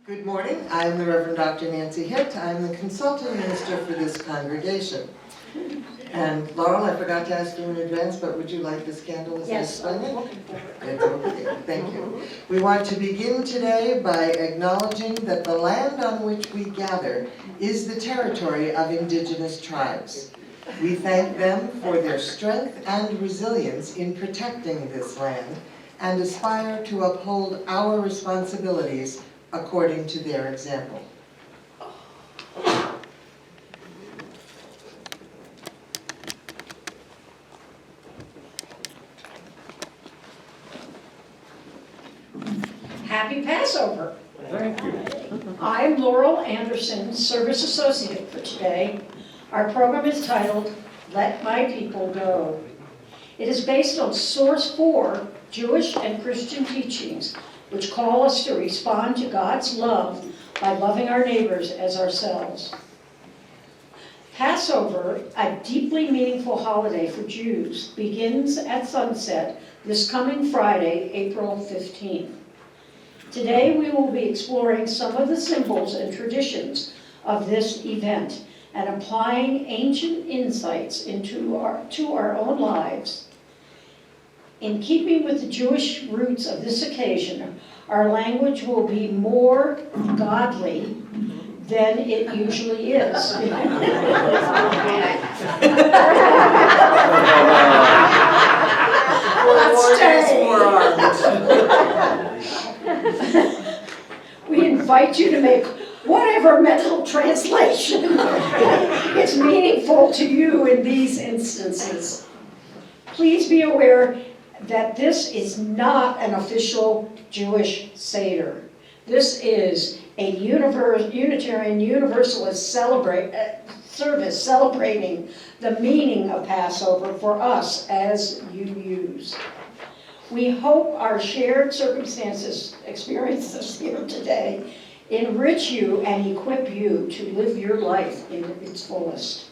Good morning. I'm the Reverend Dr. Nancy Hitt. I'm the consultant minister for this congregation. And Laurel, I forgot to ask you in advance, but would you like this candle as I explain it? Looking for it. It's okay. Thank you. We want to begin today by acknowledging that the land on which we gather is the territory of indigenous tribes. We thank them for their strength and resilience in protecting this land and aspire to uphold our responsibilities according to their example. Happy Passover. Thank you. I'm Laurel Anderson, Service Associate for today. Our program is titled, Let My People Go. It is based on Source 4, Jewish and Christian teachings, which call us to respond to God's love by loving our neighbors as ourselves. Passover, a deeply meaningful holiday for Jews, begins at sunset this coming Friday, April 15th. Today we will be exploring some of the symbols and traditions of this event and applying ancient insights to our own lives. In keeping with the Jewish roots of this occasion, our language will be more godly than it usually is. We invite you to make whatever mental translation is meaningful to you in these instances. Please be aware that this is not an official Jewish Seder. This is a Unitarian Universalist service celebrating the meaning of Passover for us as UUs. We hope our shared experiences here today enrich you and equip you to live your life in its fullest.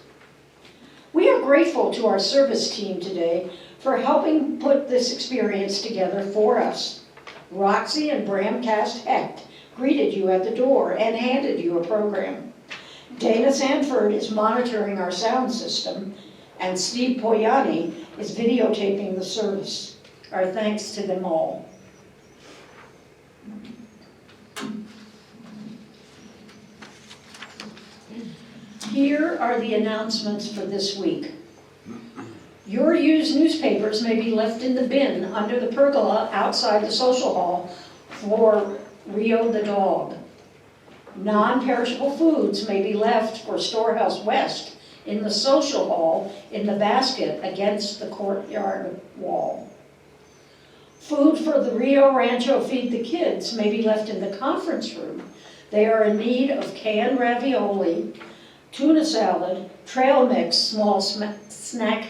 We are grateful to our service team today for helping put this experience together for us. Roxy and Bramcast Hecht greeted you at the door and handed you a program. Dana Sanford is monitoring our sound system, and Steve Poyani is videotaping the service. Our thanks to them all. Here are the announcements for this week. Your used newspapers may be left in the bin under the pergola outside the social hall for Rio the dog. Non-perishable foods may be left for Storehouse West in the social hall in the basket against the courtyard wall. Food for the Rio Rancho Feed the Kids may be left in the conference room. They are in need of canned ravioli, tuna salad, trail mix, small snack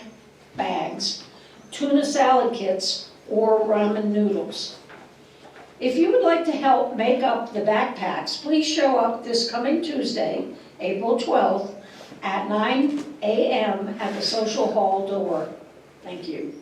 bags, tuna salad kits, or ramen noodles. If you would like to help make up the backpacks, please show up this coming Tuesday, April 12th at 9 a.m. at the social hall door. Thank you.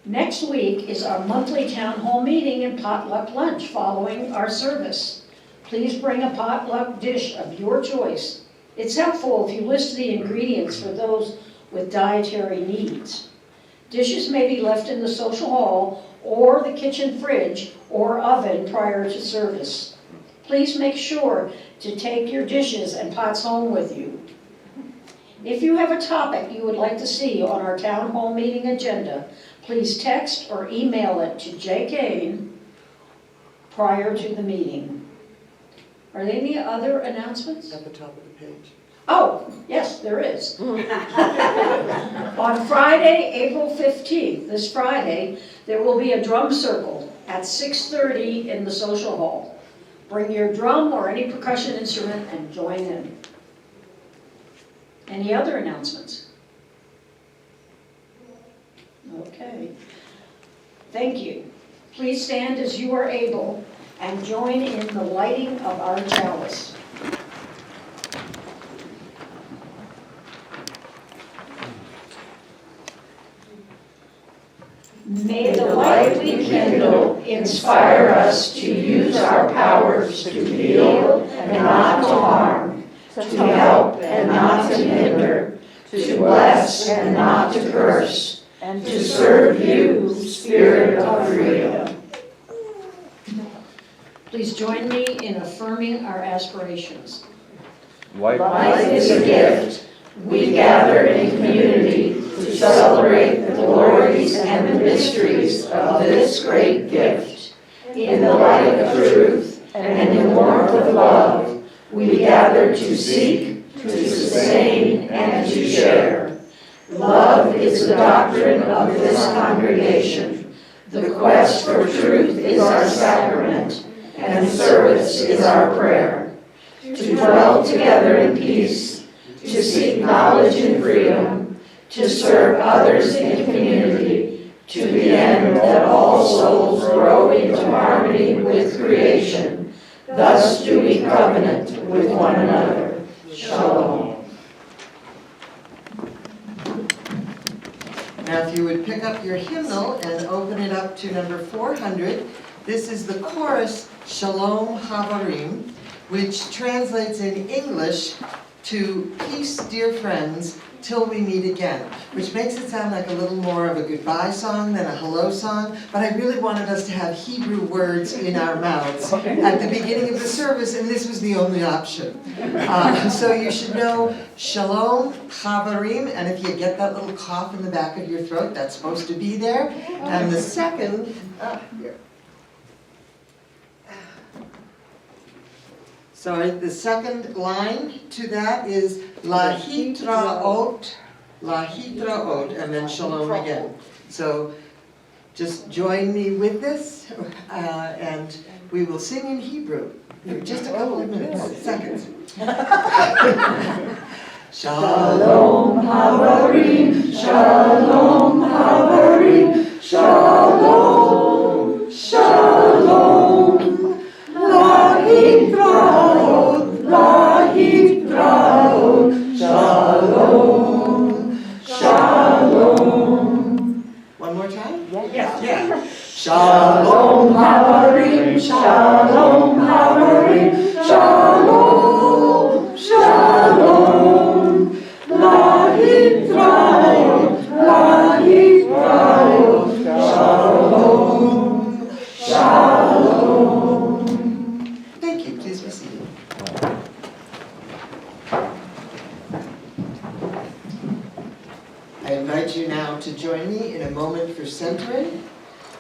Next week is our monthly town hall meeting and potluck lunch following our service. Please bring a potluck dish of your choice. It's helpful if you list the ingredients for those with dietary needs. Dishes may be left in the social hall or the kitchen fridge or oven prior to service. Please make sure to take your dishes and pots home with you. If you have a topic you would like to see on our town hall meeting agenda, please text or email it to J. Kane prior to the meeting. Are there any other announcements? At the top of the page. Oh, yes, there is. On Friday, April 15th, this Friday, there will be a drum circle at 6:30 in the social hall. Bring your drum or any percussion instrument and join in. Any other announcements? Okay. Thank you. Please stand as you are able and join in the lighting of our chalice. May the light we kindle inspire us to use our powers to heal and not to harm, to help and not to hinder, to bless and not to curse, and to serve you, Spirit of freedom. Please join me in affirming our aspirations. Life is a gift. We gather in community to celebrate the glories and the mysteries of this great gift. In the light of truth and in the warmth of love, we gather to seek, to sustain, and to share. Love is the doctrine of this congregation. The quest for truth is our sacrament, and service is our prayer. To dwell together in peace, to seek knowledge and freedom, to serve others in community, to the end that all souls grow into harmony with creation. Thus do we covenant with one another. Shalom. Now, if you would pick up your hymnal and open it up to number 400, this is the chorus, Shalom Havarim, which translates in English to peace, dear friends, till we meet again, which makes it sound like a little more of a goodbye song than a hello song, but I really wanted us to have Hebrew words in our mouths at the beginning of the service, and this was the only option. So you should know Shalom Havarim, and if you get that little cough in the back of your throat, that's supposed to be there. And the second, here. Sorry, the second line to that is Lahitraot, and then Shalom again. So just join me with this, and we will sing in Hebrew for just a couple of minutes, seconds. Shalom Havarim, Shalom Havarim, Shalom, Shalom, Lahitraot, Lahitraot, Shalom, Shalom. One more time? Yeah. Shalom Havarim, Shalom Havarim, Shalom, Shalom, Lahitraot, Lahitraot, Shalom, Shalom. Thank you. Please be seated. I invite you now to join me in a moment for centering.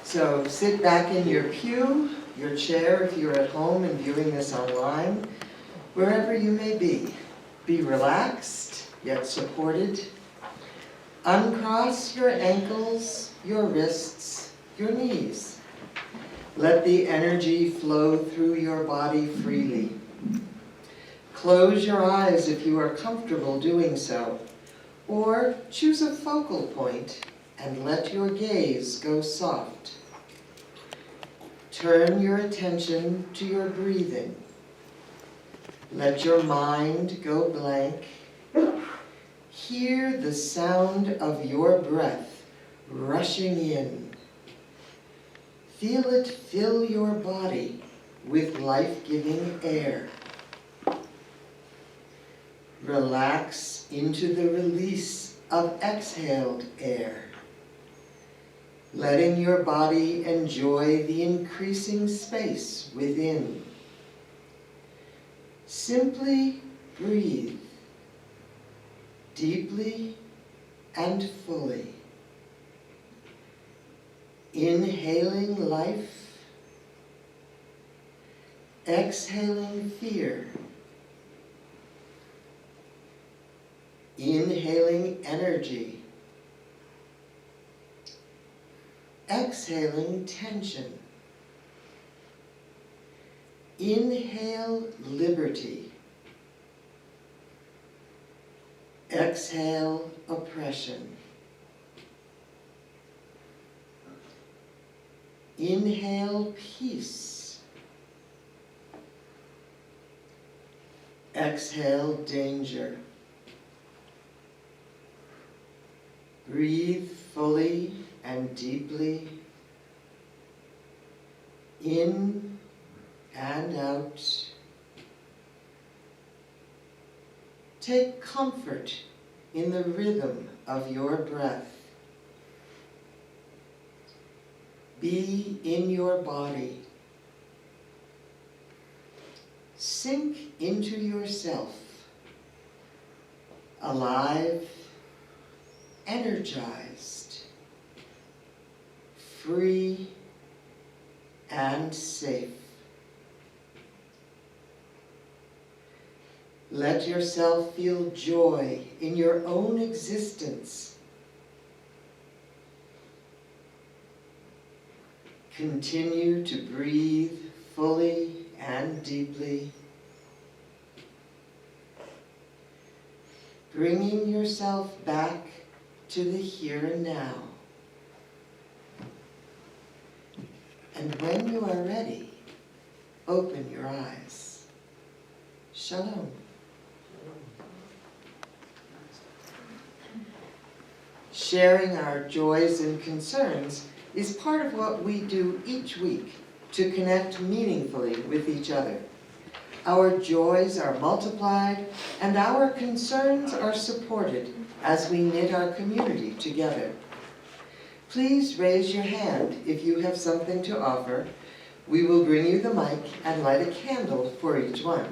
So sit back in your pew, your chair if you're at home and viewing this online, wherever you may be. Be relaxed, yet supported. Uncross your ankles, your wrists, your knees. Let the energy flow through your body freely. Close your eyes if you are comfortable doing so, or choose a focal point and let your gaze go soft. Turn your attention to your breathing. Let your mind go blank. Hear the sound of your breath rushing in. Feel it fill your body with life-giving air. Relax into the release of exhaled air, letting your body enjoy the increasing space within. Simply breathe, deeply and fully. Inhaling life, exhaling fear. Inhaling energy, exhaling tension. Inhale liberty, exhale oppression. Inhale peace, exhale danger. Breathe fully and deeply, in and out. Take comfort in the rhythm of your breath. Be in your body. Sink into yourself, alive, energized, free, and safe. Let yourself feel joy in your own existence. Continue to breathe fully and deeply, bringing yourself back to the here and now. And when you are ready, open your eyes. Shalom. Sharing our joys and concerns is part of what we do each week to connect meaningfully with each other. Our joys are multiplied and our concerns are supported as we knit our community together. Please raise your hand if you have something to offer. We will bring you the mic and light a candle for each one.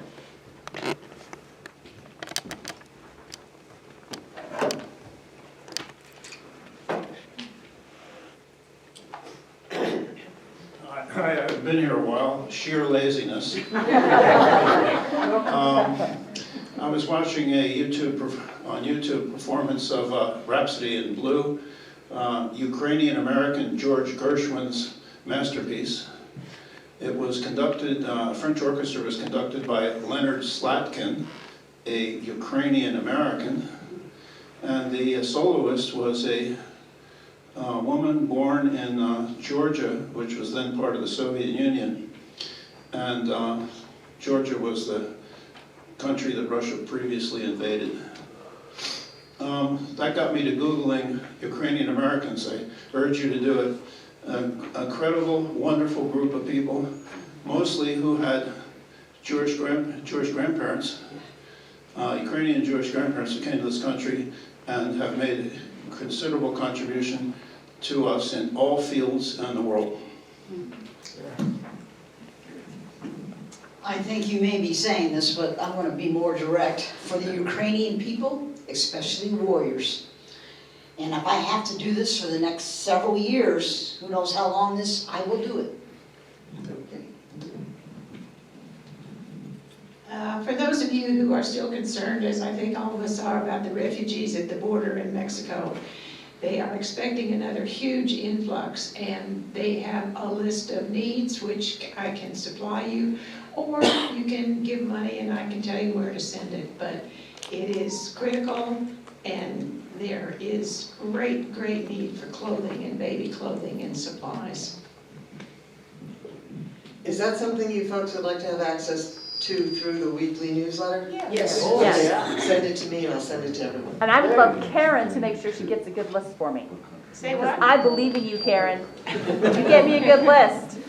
I've been here a while, sheer laziness. I was watching a YouTube performance of Rhapsody in Blue, Ukrainian-American George Gershwin's masterpiece. It was conducted, French orchestra was conducted by Leonard Slatkin, a Ukrainian-American, and the soloist was a woman born in Georgia, which was then part of the Soviet Union. And Georgia was the country that Russia previously invaded. That got me to Googling Ukrainian Americans. I urge you to do it. A credible, wonderful group of people, mostly who had Jewish grandparents, Ukrainian Jewish grandparents who came to this country and have made a considerable contribution to us in all fields in the world. I think you may be saying this, but I want to be more direct. For the Ukrainian people, especially warriors, and if I have to do this for the next several years, who knows how long this, I will do it. For those of you who are still concerned, as I think all of us are, about the refugees at the border in Mexico, they are expecting another huge influx, and they have a list of needs which I can supply you, or you can give money and I can tell you where to send it. But it is critical, and there is great, great need for clothing and baby clothing and supplies. Is that something you folks would like to have access to through the weekly newsletter? Yes. Oh, Yes. yeah. Send it to me and I'll send it to everyone. And I would love Karen to make sure she gets a good list for me. Say Because what? I believe in you, Karen. You get me a good list.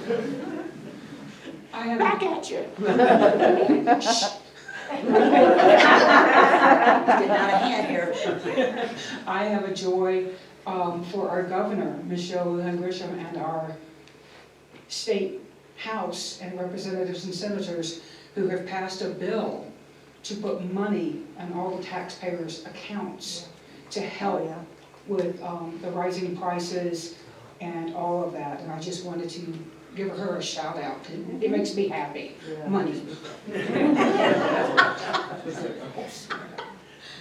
I have back at you. Getting out of hand here. I have a joy for our governor, Michelle Lujan Grisham, and our state house and representatives and senators who have passed a bill to put money on all the taxpayers' accounts to help with the rising prices and all of that. And I just wanted to give her a shout out. It makes me happy. Money.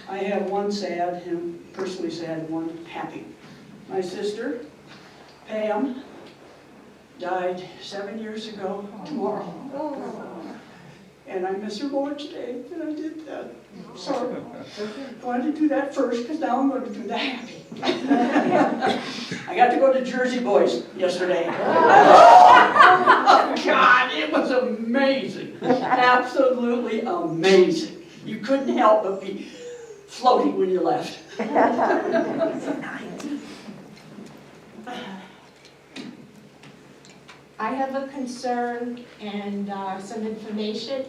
I have one sad, and personally sad, one happy. My sister, Pam, died 7 years ago tomorrow. And I miss her more today than I did that. So I wanted to do that first because now I'm going to do the happy. I got to go to Jersey Boys yesterday. Oh, God, it was amazing. Absolutely amazing. You couldn't help but be floating when you left. have a concern and some information.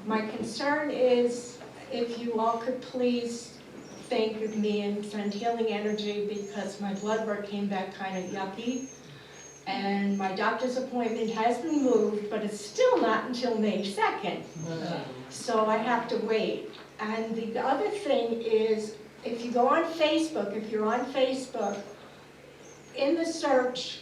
My concern is if you all could please think of me and send healing energy because my blood work came back kind of yucky. And my doctor's appointment has been moved, but it's still not until May 2nd. So I have to wait. And the other thing is, if you go on Facebook, if you're on Facebook, in the search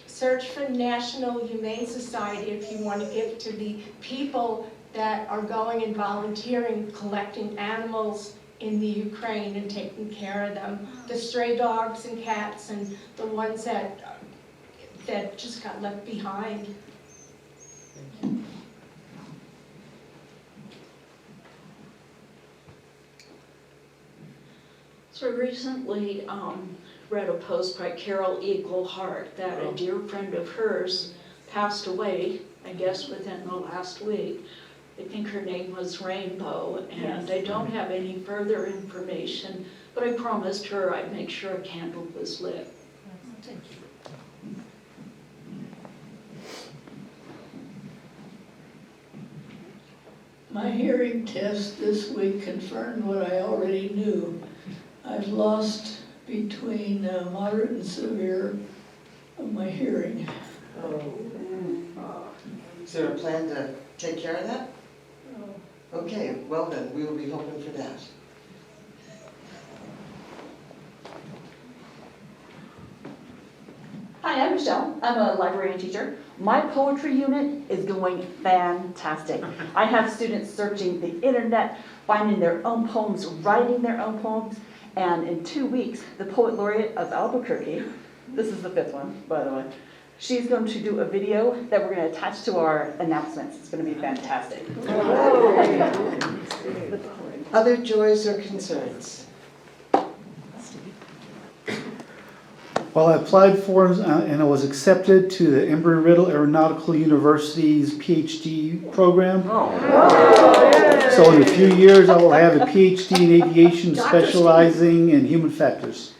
for National Humane Society if you want to give to the people that are going and volunteering, collecting animals in the Ukraine and taking care of them. The stray dogs and cats and the ones that just got left behind. So I recently read a post by Carol Eaglehart that a dear friend of hers passed away, I guess within the last week. I think her name was Rainbow, and I don't have any further information, but I promised her I'd make sure a candle was lit. Thank you. My hearing test this week confirmed what I already knew. I've lost between moderate and severe of my hearing. Is there a plan to take care of that? Okay, well then, we will be hoping for that. Hi, I'm Michelle. I'm a librarian teacher. My poetry unit is going fantastic. I have students searching the internet, finding their own poems, writing their own poems, and in 2 weeks, the Poet Laureate of Albuquerque, this is the 5th one, by the way, she's going to do a video that we're going to attach to our announcements. It's going to be fantastic. Other joys or concerns? Well, I applied for and I was accepted to the Embry-Riddle Aeronautical University's PhD program. So in a few years, I will have a PhD in aviation specializing in human factors.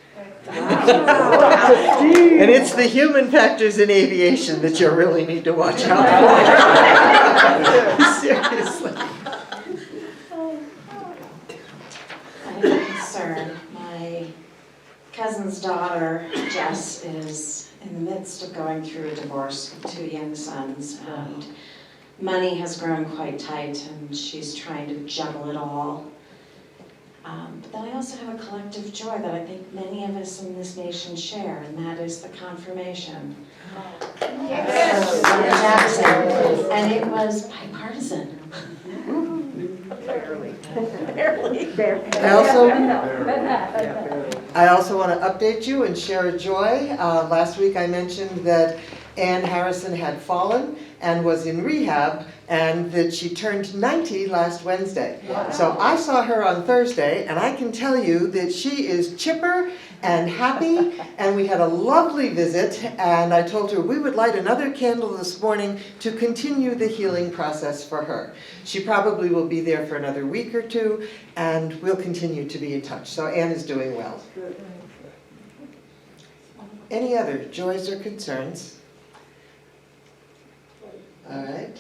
And it's the human factors in aviation that you really need to watch out for. Seriously. I have a concern. My cousin's daughter, Jess, is in the midst of going through a divorce with 2 young sons, and money has grown quite tight, and she's trying to juggle it all. But then I also have a collective joy that I think many of us in this nation share, and that is the confirmation of Son Jackson, and it was bipartisan. I also want to update you and share a joy. Last week I mentioned that Ann Harrison had fallen and was in rehab, and that she turned 90 last Wednesday. Wow. So I saw her on Thursday, and I can tell you that she is chipper and happy, and we had a lovely visit, and I told her we would light another candle this morning to continue the healing process for her. She probably will be there for another week or 2, and we'll continue to be in touch. So Ann is doing well. Any other joys or concerns? All right.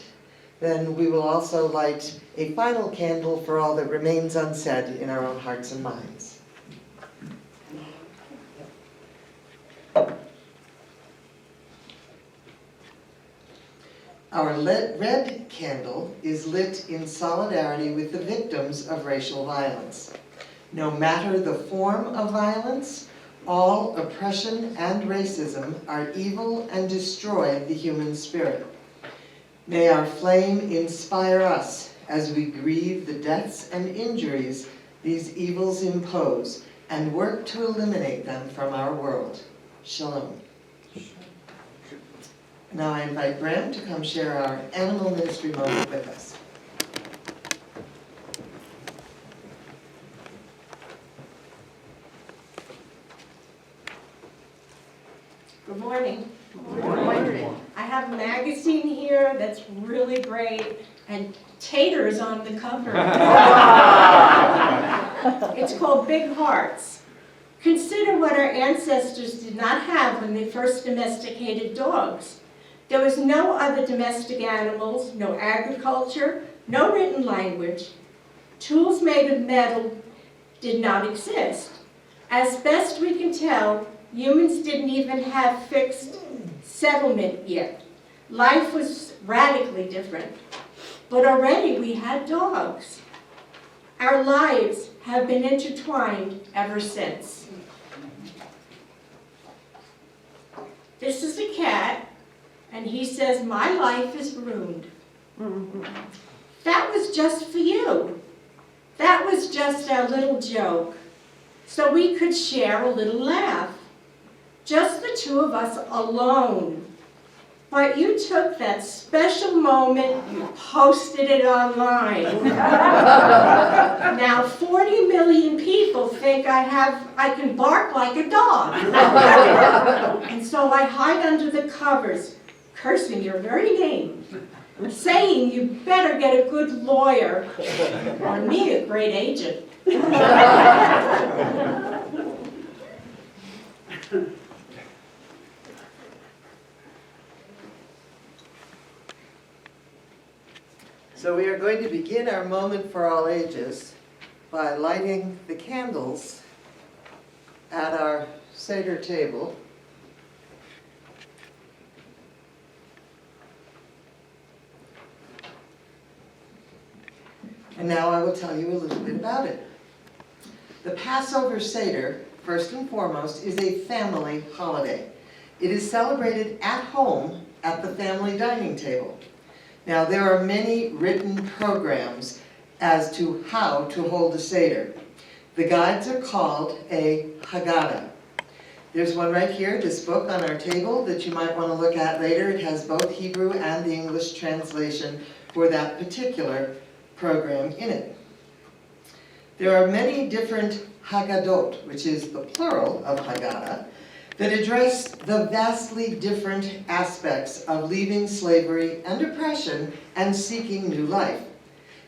Then we will also light a final candle for all that remains unsaid in our own hearts and minds. Our red candle is lit in solidarity with the victims of racial violence. No matter the form of violence, all oppression and racism are evil and destroy the human spirit. May our flame inspire us as we grieve the deaths and injuries these evils impose and work to eliminate them from our world. Shalom. Now I invite Bram to come share our animal ministry moment with us. Good morning. Good morning. I have a magazine here that's really great, and Tater's on the cover. It's called Big Hearts. Consider what our ancestors did not have when they first domesticated dogs. There was no other domestic animals, no agriculture, no written language. Tools made of metal did not exist. As best we can tell, humans didn't even have fixed settlement yet. Life was radically different. But already we had dogs. Our lives have been intertwined ever since. This is a cat, and he says, "My life is ruined." That was just for you. That was just our little joke, so we could share a little laugh. Just the two of us alone. But you took that special moment, you posted it online. Now 40 million people think I can bark like a dog. And so I hide under the covers, cursing your very name, saying you better get a good lawyer, or me a great agent. So we are going to begin our moment for all ages by lighting the candles at our Seder table. And now I will tell you a little bit about it. The Passover Seder, first and foremost, is a family holiday. It is celebrated at home at the family dining table. Now, there are many written programs as to how to hold a Seder. The guides are called a Haggadah. There's one right here, this book on our table that you might want to look at later. It has both Hebrew and the English translation for that particular program in it. There are many different Haggadot, which is the plural of Haggadah, that address the vastly different aspects of leaving slavery and oppression and seeking new life.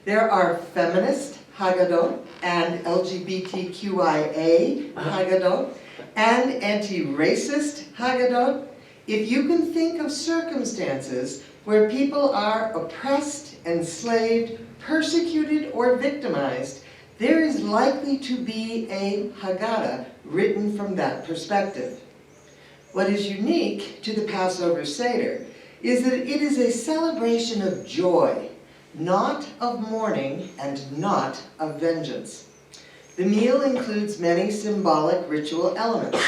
There are feminist Haggadot and LGBTQIA Haggadot and anti-racist Haggadot. If you can think of circumstances where people are oppressed, enslaved, persecuted, or victimized, there is likely to be a Haggadah written from that perspective. What is unique to the Passover Seder is that it is a celebration of joy, not of mourning and not of vengeance. The meal includes many symbolic ritual elements,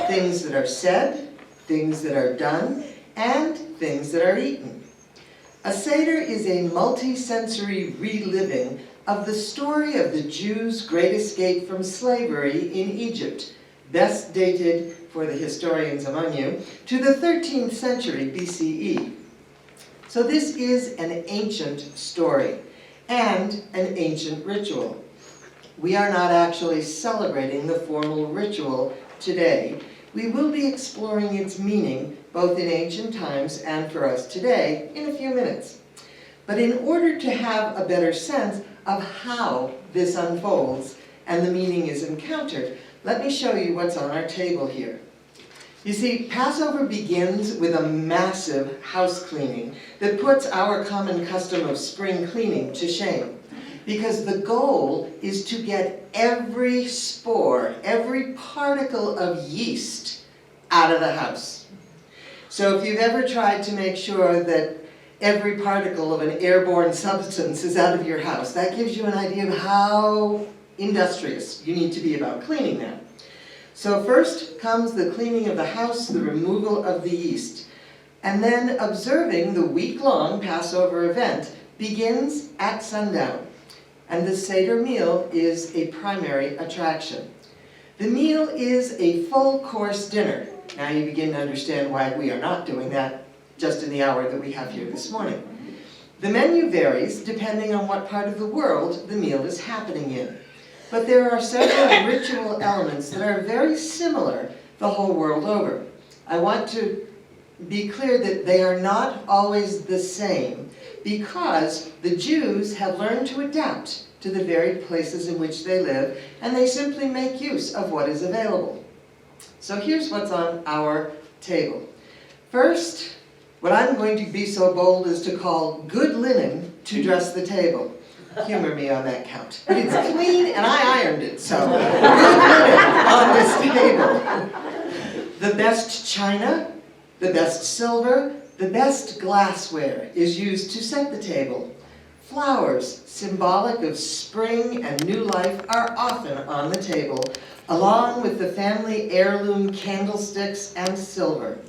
things that are said, things that are done, and things that are eaten. A Seder is a multi-sensory reliving of the story of the Jews' great escape from slavery in Egypt, best dated, for the historians among you, to the 13th century BCE. So this is an ancient story and an ancient ritual. We are not actually celebrating the formal ritual today. We will be exploring its meaning both in ancient times and for us today in a few minutes. But in order to have a better sense of how this unfolds and the meaning is encountered, let me show you what's on our table here. You see, Passover begins with a massive house cleaning that puts our common custom of spring cleaning to shame. Because the goal is to get every spore, every particle of yeast out of the house. So if you've ever tried to make sure that every particle of an airborne substance is out of your house, that gives you an idea of how industrious you need to be about cleaning that. So first comes the cleaning of the house, the removal of the yeast. And then observing the week-long Passover event begins at sundown. And the Seder meal is a primary attraction. The meal is a full-course dinner. Now you begin to understand why we are not doing that just in the hour that we have here this morning. The menu varies depending on what part of the world the meal is happening in. But there are several ritual elements that are very similar the whole world over. I want to be clear that they are not always the same because the Jews have learned to adapt to the varied places in which they live, and they simply make use of what is available. So here's what's on our table. First, what I'm going to be so bold as to call good linen to dress the table. Humor me on that count. But it's clean and I ironed it, so good linen on this table. The best china, the best silver, the best glassware is used to set the table. Flowers, symbolic of spring and new life, are often on the table, along with the family heirloom candlesticks and silver.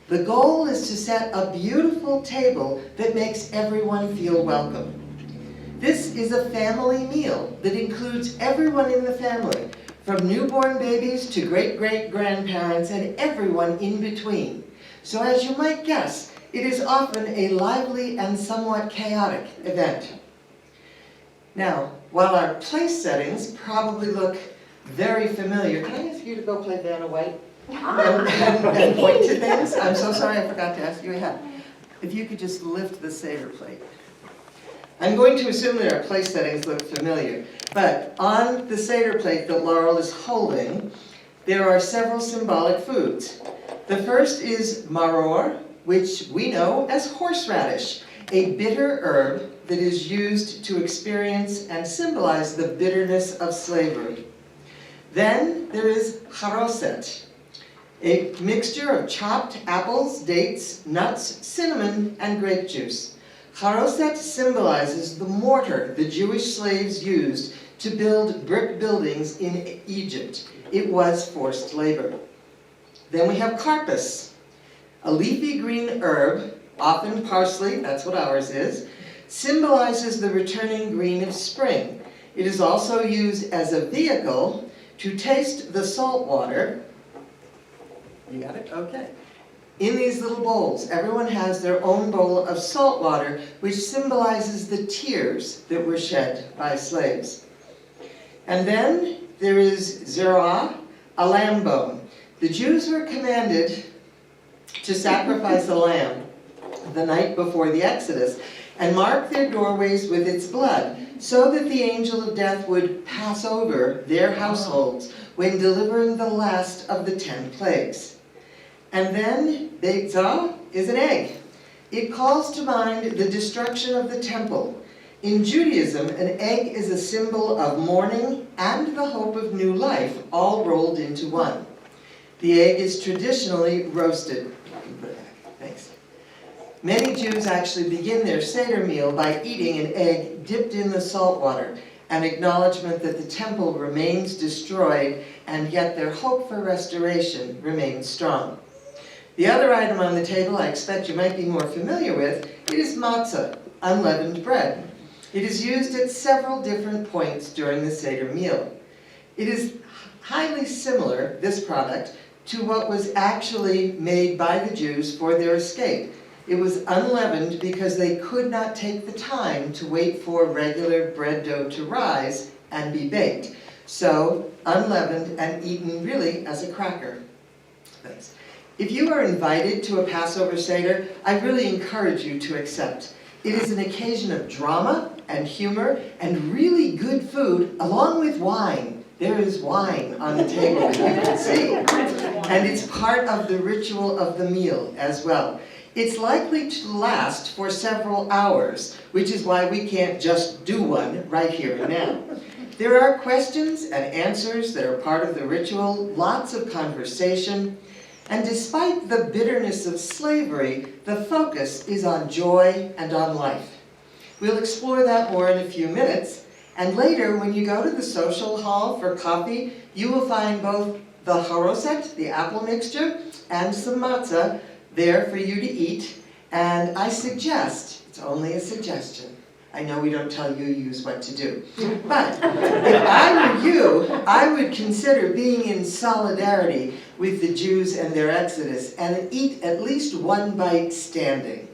The goal is to set a beautiful table that makes everyone feel welcome. This is a family meal that includes everyone in the family, from newborn babies to great-great-grandparents and everyone in between. So as you might guess, it is often a lively and somewhat chaotic event. Now, while our place settings probably look very familiar, can I ask you to go play Vanna White and point to things? I'm so sorry I forgot to ask you ahead. If you could just lift the Seder plate. I'm going to assume that our place settings look familiar, but on the Seder plate that Laurel is holding, there are several symbolic foods. The first is maror, which we know as horseradish, a bitter herb that is used to experience and symbolize the bitterness of slavery. Then there is charoset, a mixture of chopped apples, dates, nuts, cinnamon, and grape juice. Charoset symbolizes the mortar the Jewish slaves used to build brick buildings in Egypt. It was forced labor. Then we have karpas, a leafy green herb, often parsley, that's what ours is, symbolizes the returning green of spring. It is also used as a vehicle to taste the salt water. You got it? Okay. In these little bowls, everyone has their own bowl of salt water, which symbolizes the tears that were shed by slaves. And then there is zerah, a lamb bone. The Jews were commanded to sacrifice a lamb the night before the Exodus and mark their doorways with its blood, so that the angel of death would pass over their households when delivering the last of the 10 plagues. And then Beitzah is an egg. It calls to mind the destruction of the temple. In Judaism, an egg is a symbol of mourning and the hope of new life, all rolled into one. The egg is traditionally roasted. Thanks. Many Jews actually begin their Seder meal by eating an egg dipped in the salt water, an acknowledgement that the temple remains destroyed and yet their hope for restoration remains strong. The other item on the table I expect you might be more familiar with, it is matzah, unleavened bread. It is used at several different points during the Seder meal. It is highly similar, this product, to what was actually made by the Jews for their escape. It was unleavened because they could not take the time to wait for regular bread dough to rise and be baked. So, unleavened and eaten really as a cracker. Thanks. If you are invited to a Passover Seder, I really encourage you to accept. It is an occasion of drama and humor and really good food, along with wine. There is wine on the table, as you can see. And it's part of the ritual of the meal as well. It's likely to last for several hours, which is why we can't just do one right here and now. There are questions and answers that are part of the ritual, lots of conversation, and despite the bitterness of slavery, the focus is on joy and on life. We'll explore that more in a few minutes, and later when you go to the social hall for coffee, you will find both the charoset, the apple mixture, and some matzah there for you to eat, and I suggest, it's only a suggestion, I know we don't tell UUs what to do, but if I were you, I would consider being in solidarity with the Jews and their exodus and eat at least one bite standing.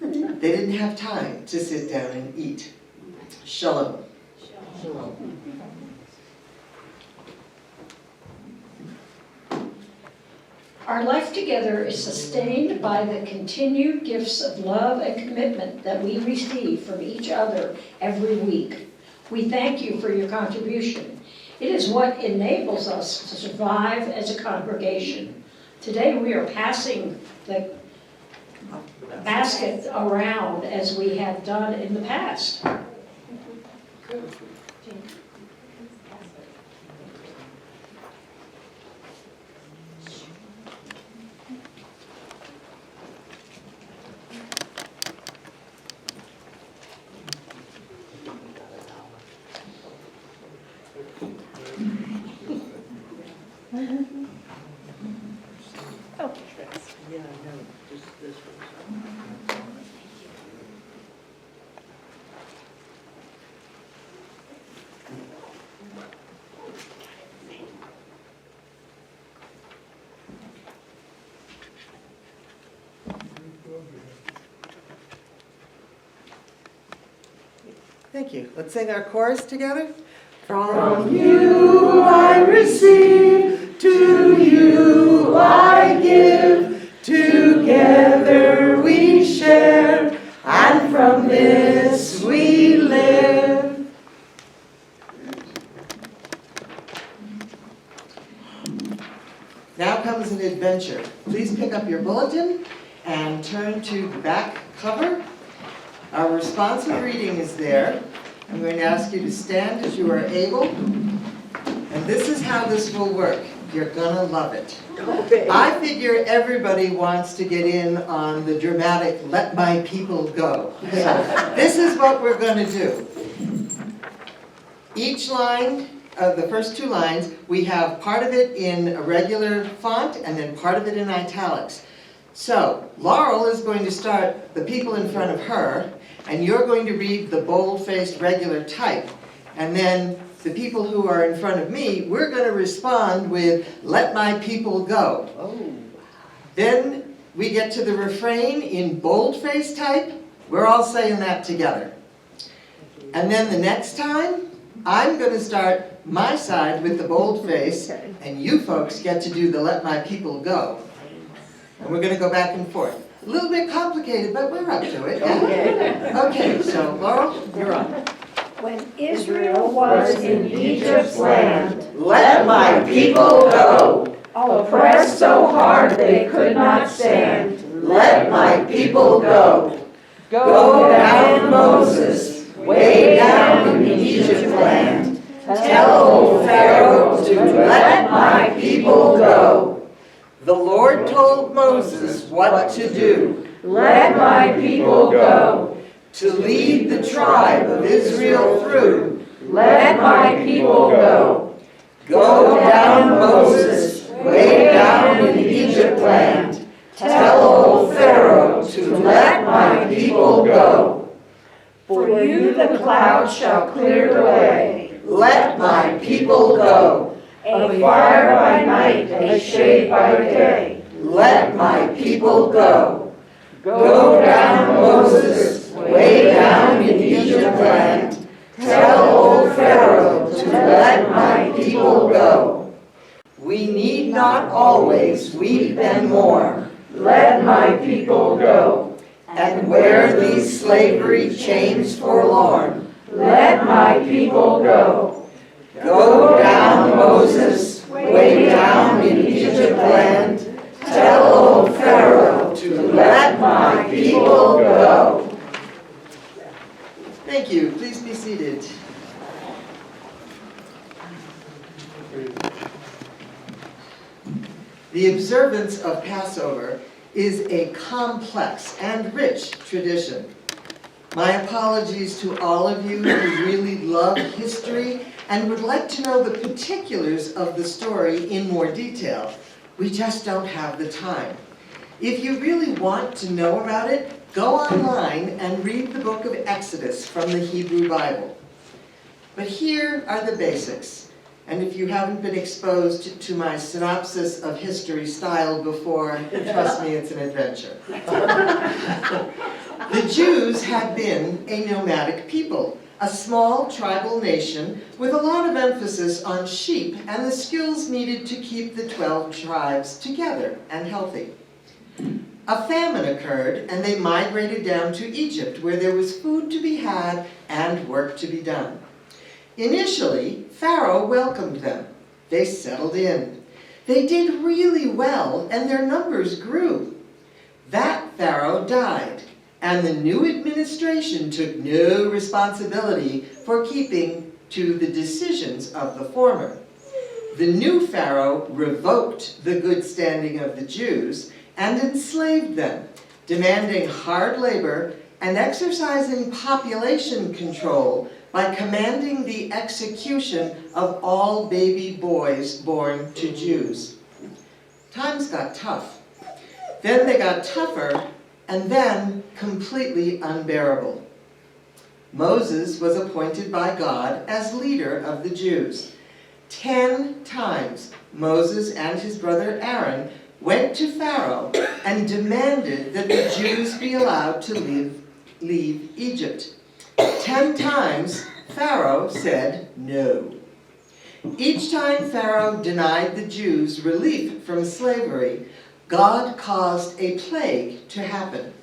They didn't have time to sit down and eat. Shalom. Shalom. Our life together is sustained by the continued gifts of love and commitment that we receive from each other every week. We thank you for your contribution. It is what enables us to survive as a congregation. Today we are passing the basket around as we have done in the past. Thank you. Let's sing our chorus together. From you I receive, to you I give, together we share, and from this we live. Now comes an adventure. Please pick up your bulletin and turn to the back cover. Our responsive reading is there. I'm going to ask you to stand as you are able. And this is how this will work. You're gonna love it. I figure everybody wants to get in on the dramatic "let my people go." So this is what we're gonna do. Each line, the first two lines, we have part of it in a regular font and then part of it in italics. So Laurel is going to start the people in front of her, and you're going to read the bold-faced regular type. And then the people who are in front of me, we're going to respond with, "Let my people go." Then we get to the refrain in bold-faced type. We're all saying that together. And then the next time, I'm going to start my side with the bold-face, and you folks get to do the "Let my people go." And we're going to go back and forth. A little bit complicated, but we're up to it. Yeah? Okay, so Laurel, you're on. When Israel was in Egypt's land, Let my people go. oppressed so hard they could not stand, Let my people go. Go down, Moses, way down in Egypt land. Tell old Pharaoh to let my people go. The Lord told Moses what to do. let my people go, To lead the tribe of Israel through. let my people go. Go down, Moses, way down in Egypt land. Tell old Pharaoh to let my people go. For you the cloud shall clear the way, Let my people go. a fire by night, a shade by day. Let my people go. Go down, Moses, way down in Egypt land. Tell old Pharaoh to let my people go. We need not always weep and mourn. Let my people go, And wear these slavery chains forlorn. let my people go. Go down, Moses, way down in Egypt land. Tell old Pharaoh to let my people go. Thank you. Please be seated. The observance of Passover is a complex and rich tradition. My apologies to all of you who really love history and would like to know the particulars of the story in more detail. We just don't have the time. If you really want to know about it, go online and read the book of Exodus from the Hebrew Bible. But here are the basics. And if you haven't been exposed to my synopsis of history style before, trust me, it's an adventure. The Jews had been a nomadic people, a small tribal nation with a lot of emphasis on sheep and the skills needed to keep the 12 tribes together and healthy. A famine occurred and they migrated down to Egypt where there was food to be had and work to be done. Initially, Pharaoh welcomed them. They settled in. They did really well and their numbers grew. That Pharaoh died, and the new administration took no responsibility for keeping to the decisions of the former. The new Pharaoh revoked the good standing of the Jews and enslaved them, demanding hard labor and exercising population control by commanding the execution of all baby boys born to Jews. Times got tough. Then they got tougher, and then completely unbearable. Moses was appointed by God as leader of the Jews. 10 times Moses and his brother Aaron went to Pharaoh and demanded that the Jews be allowed to leave Egypt. 10 times Pharaoh said no. Each time Pharaoh denied the Jews relief from slavery, God caused a plague to happen.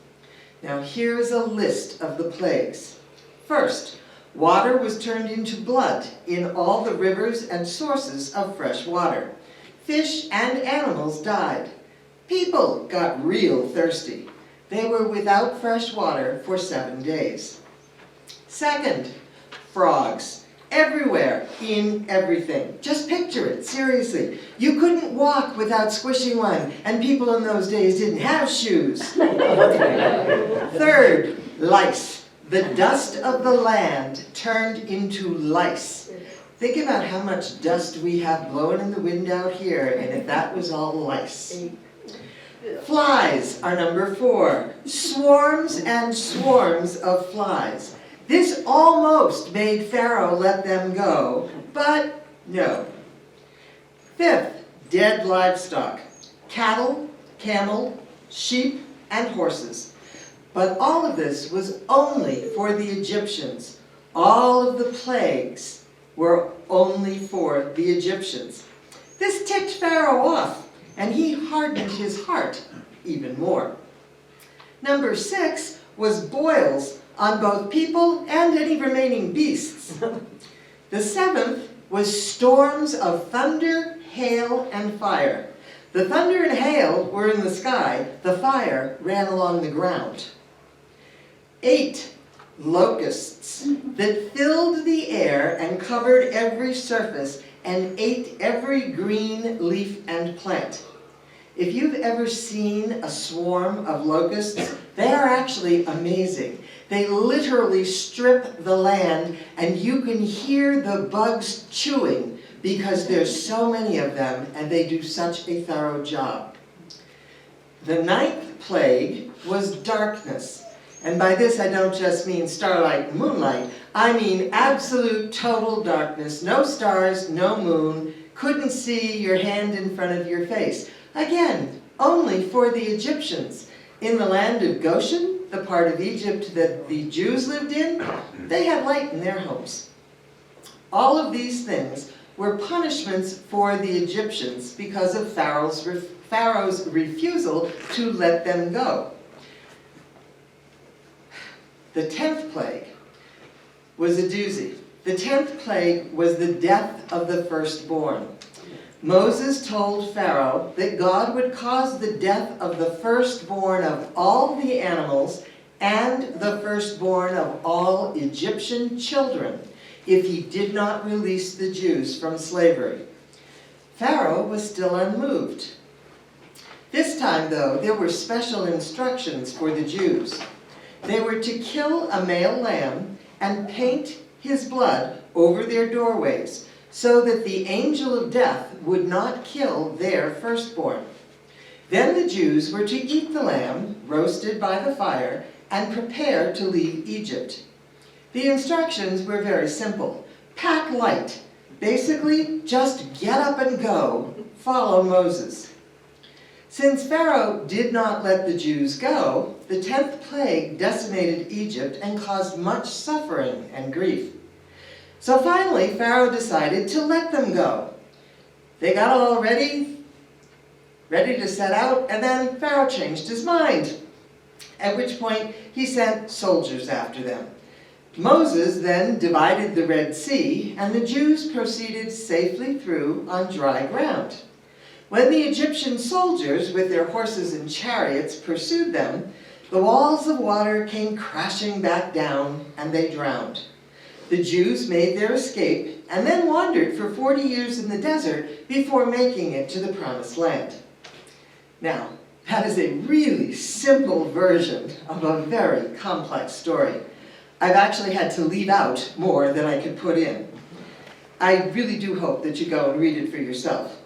Now here's a list of the plagues. First, water was turned into blood in all the rivers and sources of fresh water. Fish and animals died. People got real thirsty. They were without fresh water for 7 days. Second, frogs. Everywhere, in everything. Just picture it, seriously. You couldn't walk without squishing one, and people in those days didn't have shoes. Third, lice. The dust of the land turned into lice. Think about how much dust we have blowing in the wind out here, and if that was all lice. Flies are number 4. Swarms and swarms of flies. This almost made Pharaoh let them go, but no. Fifth, dead livestock. Cattle, camel, sheep, and horses. But all of this was only for the Egyptians. All of the plagues were only for the Egyptians. This ticked Pharaoh off, and he hardened his heart even more. Number 6 was boils on both people and any remaining beasts. The 7th was storms of thunder, hail, and fire. The thunder and hail were in the sky. The fire ran along the ground. 8, locusts that filled the air and covered every surface and ate every green leaf and plant. If you've ever seen a swarm of locusts, they are actually amazing. They literally strip the land, and you can hear the bugs chewing because there's so many of them and they do such a thorough job. The 9th plague was darkness. And by this I don't just mean starlight and moonlight. I mean absolute total darkness. No stars, no moon. Couldn't see your hand in front of your face. Again, only for the Egyptians. In the land of Goshen, the part of Egypt that the Jews lived in, they had light in their homes. All of these things were punishments for the Egyptians because of Pharaoh's refusal to let them go. The 10th plague was a doozy. The 10th plague was the death of the firstborn. Moses told Pharaoh that God would cause the death of the firstborn of all the animals and the firstborn of all Egyptian children if he did not release the Jews from slavery. Pharaoh was still unmoved. This time, though, there were special instructions for the Jews. They were to kill a male lamb and paint his blood over their doorways, so that the angel of death would not kill their firstborn. Then the Jews were to eat the lamb, roasted by the fire, and prepare to leave Egypt. The instructions were very simple. Pack light. Basically, just get up and go. Follow Moses. Since Pharaoh did not let the Jews go, the 10th plague decimated Egypt and caused much suffering and grief. So finally, Pharaoh decided to let them go. They got all ready to set out, and then Pharaoh changed his mind, at which point he sent soldiers after them. Moses then divided the Red Sea, and the Jews proceeded safely through on dry ground. When the Egyptian soldiers, with their horses and chariots, pursued them, The walls of water came crashing back down, and they drowned. The Jews made their escape and then wandered for 40 years in the desert before making it to the Promised Land. Now, that is a really simple version of a very complex story. I've actually had to leave out more than I could put in. I really do hope that you go and read it for yourself.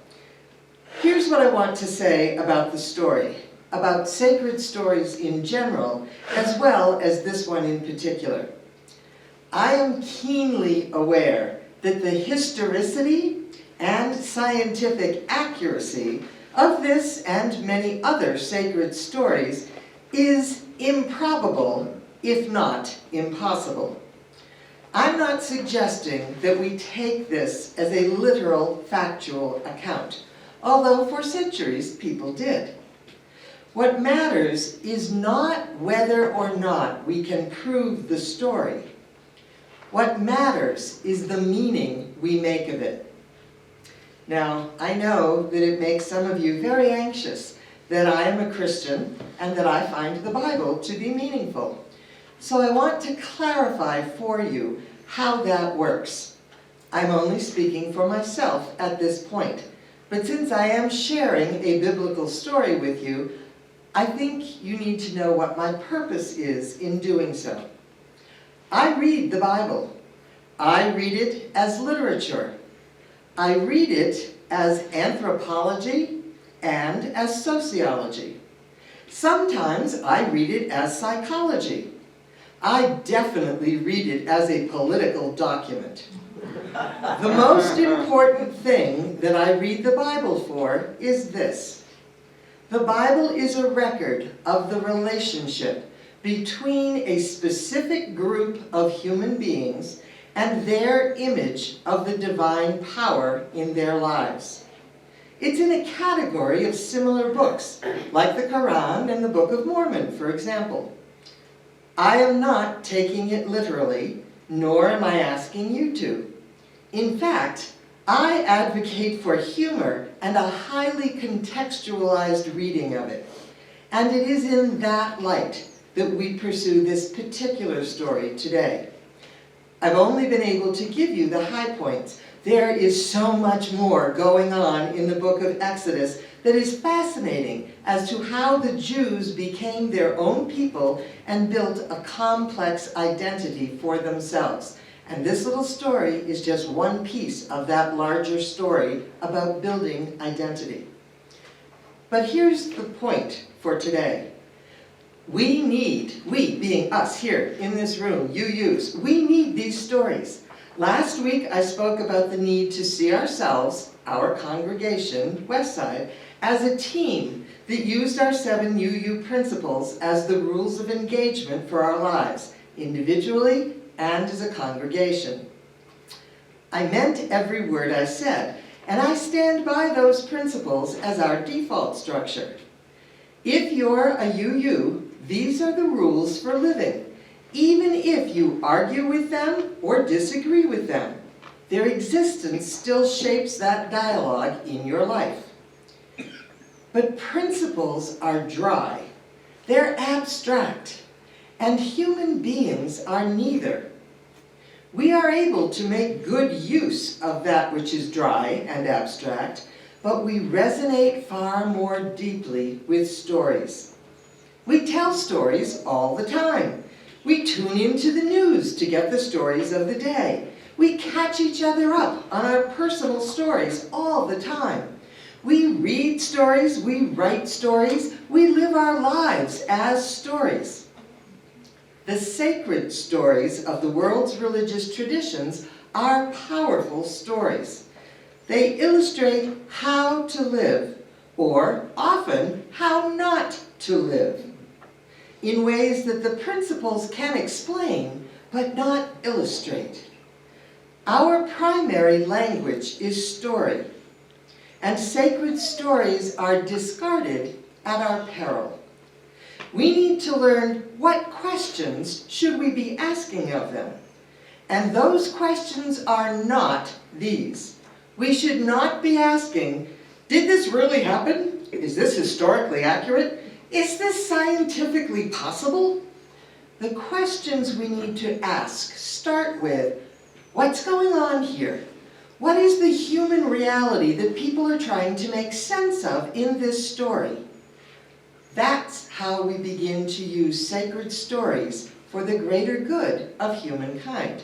Here's what I want to say about the story, about sacred stories in general, as well as this one in particular. I am keenly aware that the historicity and scientific accuracy of this and many other sacred stories is improbable, if not impossible. I'm not suggesting that we take this as a literal, factual account, although for centuries people did. What matters is not whether or not we can prove the story. What matters is the meaning we make of it. Now, I know that it makes some of you very anxious that I am a Christian and that I find the Bible to be meaningful. So I want to clarify for you how that works. I'm only speaking for myself at this point, but since I am sharing a biblical story with you, I think you need to know what my purpose is in doing so. I read the Bible. I read it as literature. I read it as anthropology and as sociology. Sometimes I read it as psychology. I definitely read it as a political document. The most important thing that I read the Bible for is this. The Bible is a record of the relationship between a specific group of human beings and their image of the divine power in their lives. It's in a category of similar books, like the Quran and the Book of Mormon, for example. I am not taking it literally, nor am I asking you to. In fact, I advocate for humor and a highly contextualized reading of it. And it is in that light that we pursue this particular story today. I've only been able to give you the high points. There is so much more going on in the book of Exodus that is fascinating as to how the Jews became their own people and built a complex identity for themselves. And this little story is just one piece of that larger story about building identity. But here's the point for today. We being us here in this room, UUs, we need these stories. Last week I spoke about the need to see ourselves, our congregation, Westside, as a team that used our 7 UU principles as the rules of engagement for our lives, individually and as a congregation. I meant every word I said, and I stand by those principles as our default structure. If you're a UU, these are the rules for living, even if you argue with them or disagree with them. Their existence still shapes that dialogue in your life. But principles are dry. They're abstract, and human beings are neither. We are able to make good use of that which is dry and abstract, but we resonate far more deeply with stories. We tell stories all the time. We tune into the news to get the stories of the day. We catch each other up on our personal stories all the time. We read stories, we write stories, we live our lives as stories. The sacred stories of the world's religious traditions are powerful stories. They illustrate how to live, or often how not to live, in ways that the principles can explain, but not illustrate. Our primary language is story, and sacred stories are discarded at our peril. We need to learn what questions should we be asking of them. And those questions are not these. We should not be asking, did this really happen? Is this historically accurate? Is this scientifically possible? The questions we need to ask start with, what's going on here? What is the human reality that people are trying to make sense of in this story? That's how we begin to use sacred stories for the greater good of humankind.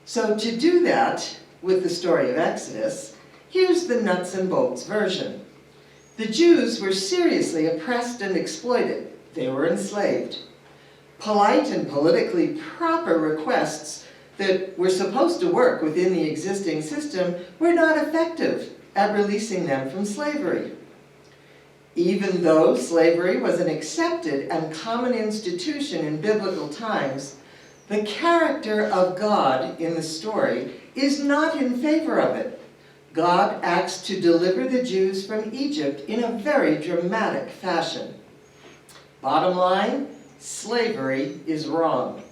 So to do that with the story of Exodus, here's the nuts and bolts version. The Jews were seriously oppressed and exploited. They were enslaved. Polite and politically proper requests that were supposed to work within the existing system were not effective at releasing them from slavery. Even though slavery was an accepted and common institution in biblical times, the character of God in the story is not in favor of it. God acts to deliver the Jews from Egypt in a very dramatic fashion. Bottom line, slavery is wrong.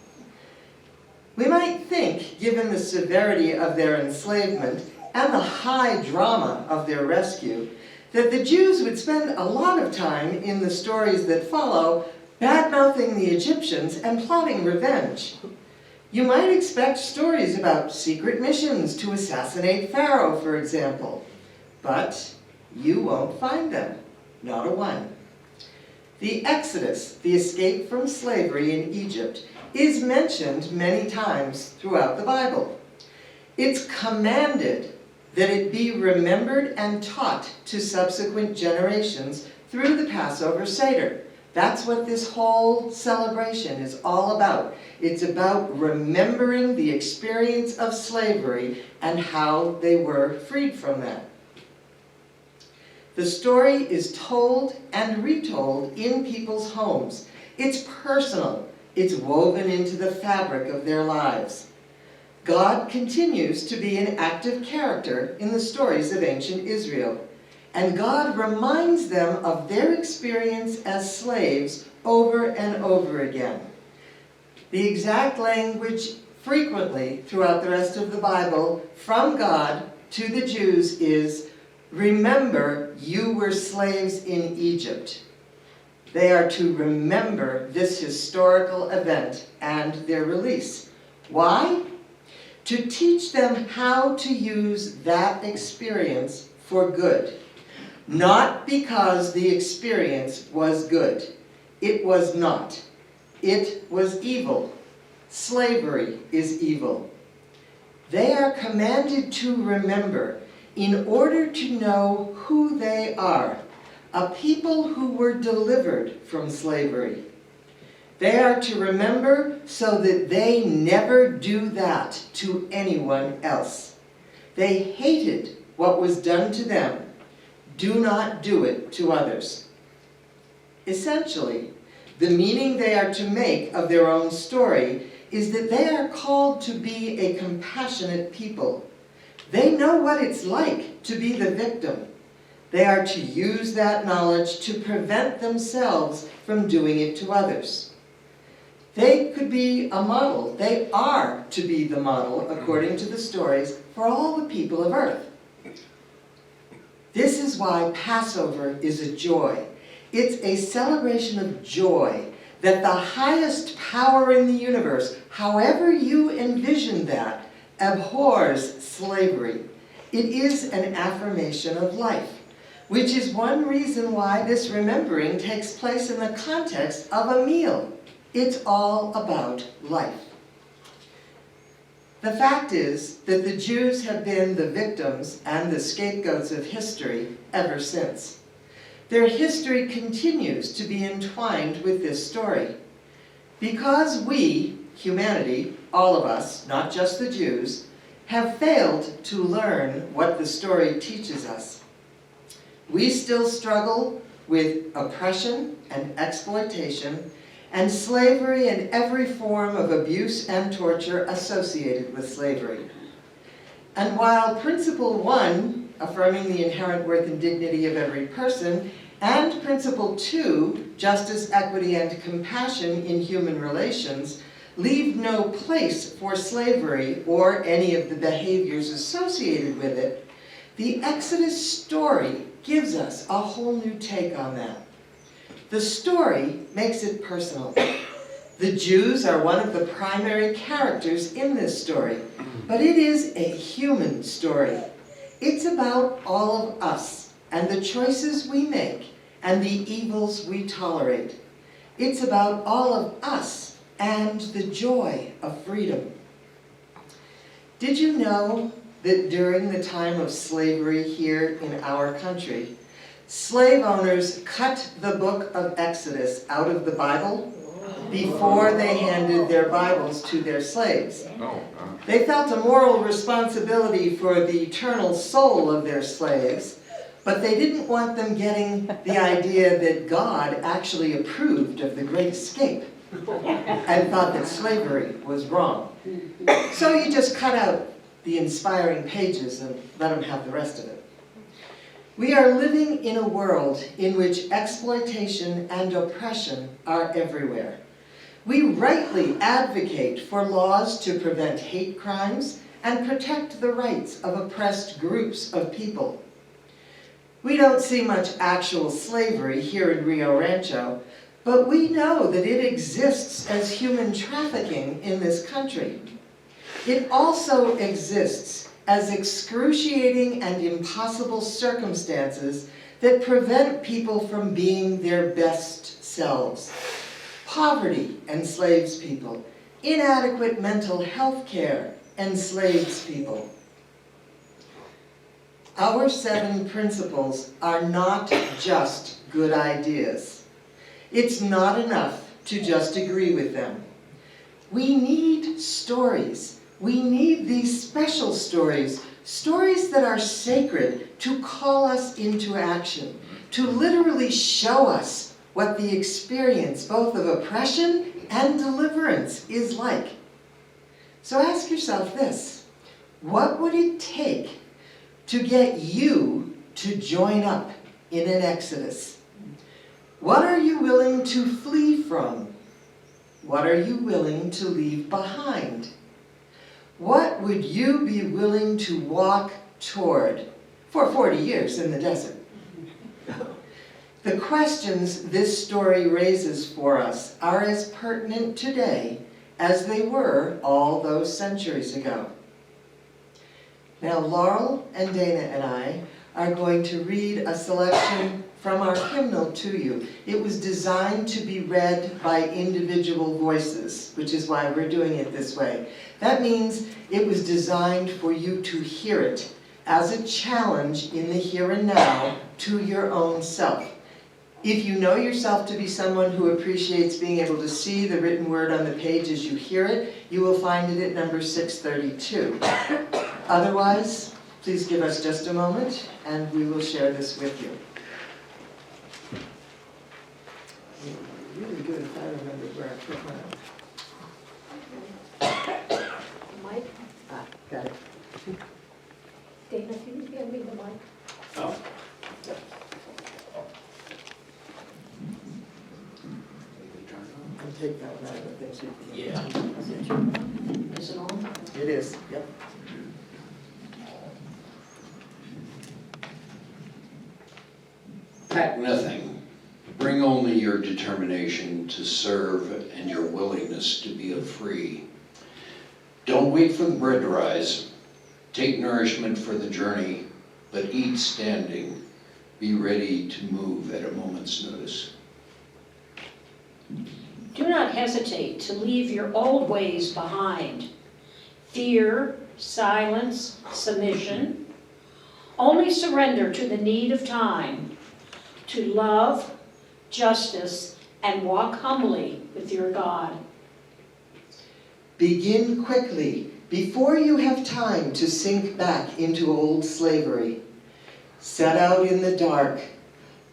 We might think, given the severity of their enslavement and the high drama of their rescue, that the Jews would spend a lot of time in the stories that follow bad-mouthing the Egyptians and plotting revenge. You might expect stories about secret missions to assassinate Pharaoh, for example, but you won't find them, not a one. The Exodus, the escape from slavery in Egypt, is mentioned many times throughout the Bible. It's commanded that it be remembered and taught to subsequent generations through the Passover Seder. That's what this whole celebration is all about. It's about remembering the experience of slavery and how they were freed from that. The story is told and retold in people's homes. It's personal. It's woven into the fabric of their lives. God continues to be an active character in the stories of ancient Israel, and God reminds them of their experience as slaves over and over again. The exact language frequently throughout the rest of the Bible from God to the Jews is, remember you were slaves in Egypt. They are to remember this historical event and their release. Why? To teach them how to use that experience for good. Not because the experience was good. It was not. It was evil. Slavery is evil. They are commanded to remember in order to know who they are, a people who were delivered from slavery. They are to remember so that they never do that to anyone else. They hated what was done to them. Do not do it to others. Essentially, the meaning they are to make of their own story is that they are called to be a compassionate people. They know what it's like to be the victim. They are to use that knowledge to prevent themselves from doing it to others. They could be a model. They are to be the model, according to the stories, for all the people of earth. This is why Passover is a joy. It's a celebration of joy that the highest power in the universe, however you envision that, abhors slavery. It is an affirmation of life, which is one reason why this remembering takes place in the context of a meal. It's all about life. The fact is that the Jews have been the victims and the scapegoats of history ever since. Their history continues to be entwined with this story. Because we, humanity, all of us, not just the Jews, have failed to learn what the story teaches us. We still struggle with oppression and exploitation and slavery and every form of abuse and torture associated with slavery. And while Principle 1, affirming the inherent worth and dignity of every person, and Principle 2, justice, equity, and compassion in human relations, leave no place for slavery or any of the behaviors associated with it, the Exodus story gives us a whole new take on that. The story makes it personal. The Jews are one of the primary characters in this story, but it is a human story. It's about all of us and the choices we make and the evils we tolerate. It's about all of us and the joy of freedom. Did you know that during the time of slavery here in our country, slave owners cut the book of Exodus out of the Bible before they handed their Bibles to their slaves? They felt a moral responsibility for the eternal soul of their slaves, but they didn't want them getting the idea that God actually approved of the Great Escape and thought that slavery was wrong. So you just cut out the inspiring pages and let them have the rest of it. We are living in a world in which exploitation and oppression are everywhere. We rightly advocate for laws to prevent hate crimes and protect the rights of oppressed groups of people. We don't see much actual slavery here in Rio Rancho, but we know that it exists as human trafficking in this country. It also exists as excruciating and impossible circumstances that prevent people from being their best selves. Poverty enslaves people. Inadequate mental health care enslaves people. Our 7 principles are not just good ideas. It's not enough to just agree with them. We need stories. We need these special stories, stories that are sacred to call us into action, to literally show us what the experience both of oppression and deliverance is like. So ask yourself this: what would it take to get you to join up in an exodus? What are you willing to flee from? What are you willing to leave behind? What would you be willing to walk toward for 40 years in the desert? The questions this story raises for us are as pertinent today as they were all those centuries ago. Now, Laurel and Dana and I are going to read a selection from our hymnal to you. It was designed to be read by individual voices, which is why we're doing it this way. That means it was designed for you to hear it as a challenge in the here and now to your own self. If you know yourself to be someone who appreciates being able to see the written word on the page as you hear it, you will find it at number 632. Otherwise, please give us just a moment and we will share this with you. Really good if I remember where I put mine. Mike? Got it. Dana, can you hand me the mic? Oh. I'll take that one out of the thing. Yeah. Is it on? It is, yep. Pack nothing. Bring only your determination to serve and your willingness to be free. Don't wait for the bread to rise. Take nourishment for the journey, but eat standing. Be ready to move at a moment's notice. Do not hesitate to leave your old ways behind. Fear, silence, submission. Only surrender to the need of time, to love, justice, and walk humbly with your God. Begin quickly, before you have time to sink back into old slavery. Set out in the dark.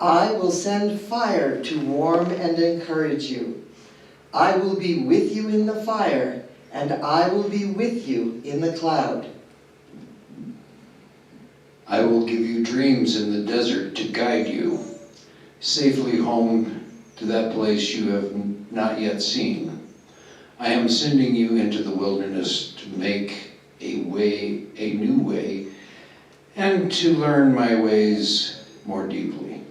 I will send fire to warm and encourage you. I will be with you in the fire, and I will be with you in the cloud. I will give you dreams in the desert to guide you safely home to that place you have not yet seen. I am sending you into the wilderness to make a way, a new way, and to learn my ways more deeply.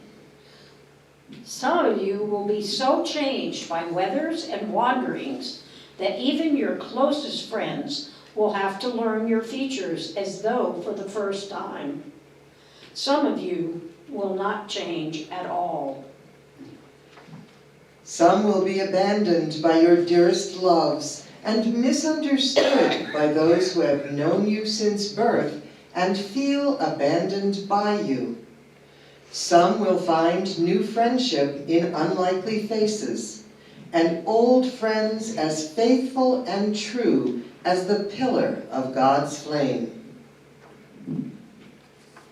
Some of you will be so changed by weathers and wanderings that even your closest friends will have to learn your features as though for the first time. Some of you will not change at all. Some will be abandoned by your dearest loves and misunderstood by those who have known you since birth and feel abandoned by you. Some will find new friendship in unlikely faces, and old friends as faithful and true as the pillar of God's flame.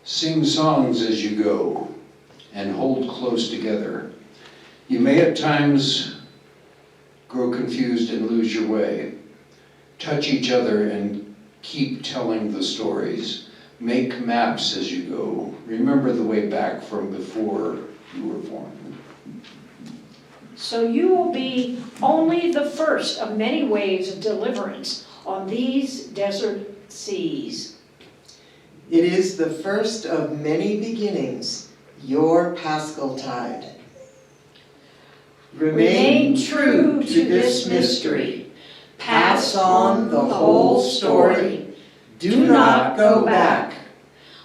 Sing songs as you go and hold close together. You may at times grow confused and lose your way. Touch each other and keep telling the stories. Make maps as you go. Remember the way back from before you were born. So you will be only the first of many waves of deliverance on these desert seas. It is the first of many beginnings, your Paschal tide. Remain true to this mystery. Pass on the whole story. Do not go back.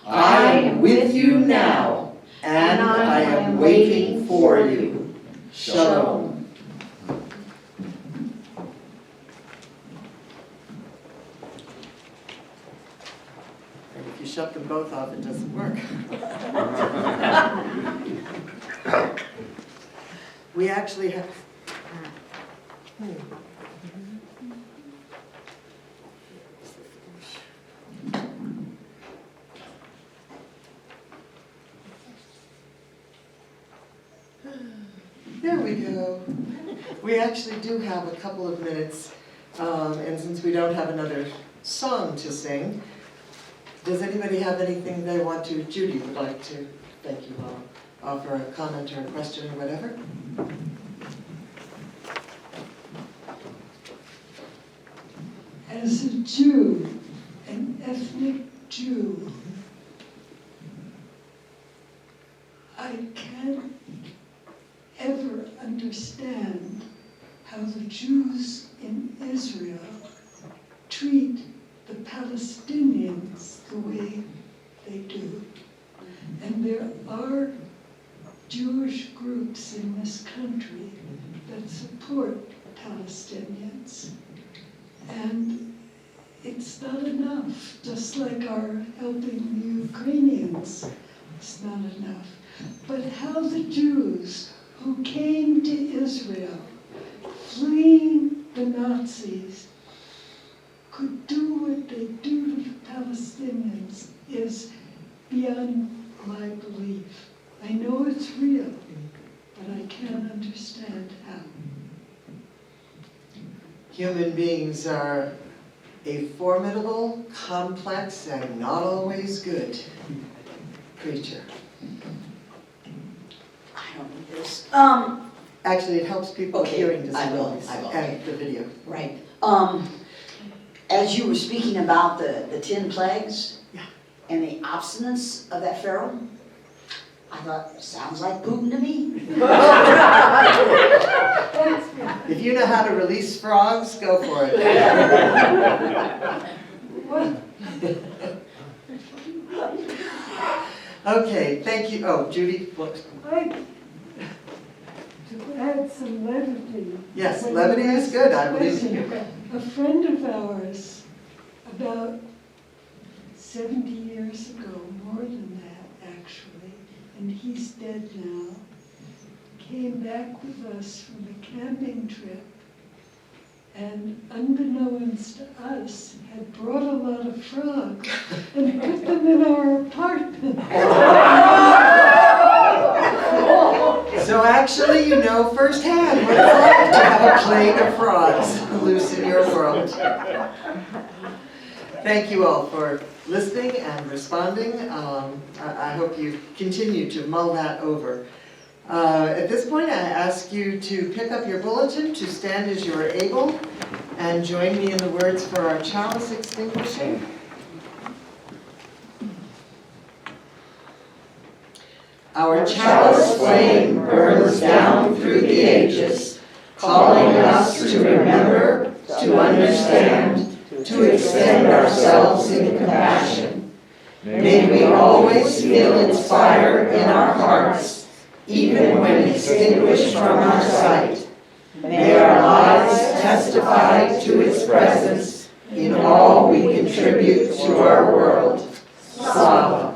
I am with you now, and I am waiting for you. Shalom. If you shut them both off, it doesn't work. We actually have... There we go. We actually do have a couple of minutes, and since we don't have another song to sing, does anybody have anything they want to? Judy would like to, thank you all, offer a comment or a question or whatever. As a Jew, an ethnic Jew, I can't ever understand how the Jews in Israel treat the Palestinians the way they do. And there are Jewish groups in this country that support Palestinians. And it's not enough, just like our helping the Ukrainians, it's not enough. But how the Jews who came to Israel, fleeing the Nazis, could do what they do to the Palestinians is beyond my belief. I know it's real, but I can't understand how. Human beings are a formidable, complex, and not always good creature. I don't need this. Actually, it helps people with Okay, hearing I will, disabilities and the video. Right. As you were speaking about the 10 plagues and the obstinance of that Pharaoh, I thought, sounds like Putin to me. If you know how to release frogs, go for it. Okay, thank you. Oh, Judy, what? To add some levity. Yes, levity is good, I believe in you. A friend of ours, about 70 years ago, more than that actually, and he's dead now, came back with us from a camping trip, and unbeknownst to us, had brought a lot of frogs and put them in our apartment. So actually, you know firsthand what it's like to have a plague of frogs loose in your world. Thank you all for listening and responding. I hope you continue to mull that over. At this point, I ask you to pick up your bulletin, to stand as you are able, and join me in the words for our chalice extinguishing. Our chalice flame burns down through the ages, calling us to remember, to understand, to extend ourselves in compassion. May we always feel its fire in our hearts, even when extinguished from our sight. May our lives testify to its presence in all we contribute to our world. Slava.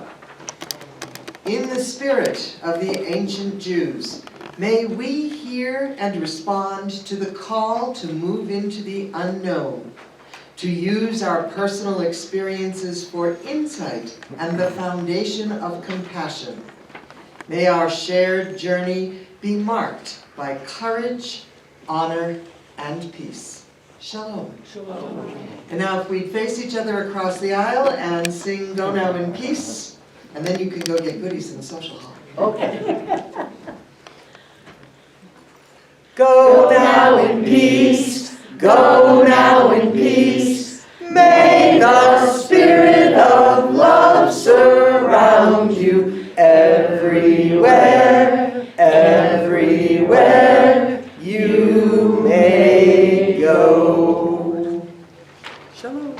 In the spirit of the ancient Jews, may we hear and respond to the call to move into the unknown, to use our personal experiences for insight and the foundation of compassion. May our shared journey be marked by courage, honor, and peace. Shalom. Shalom. And now if we face each other across the aisle and sing Go Now in Peace, and then you can go get goodies in the social hall. Okay. Go now in peace, go now in peace. May the spirit of love surround you everywhere, everywhere you may go. Shalom.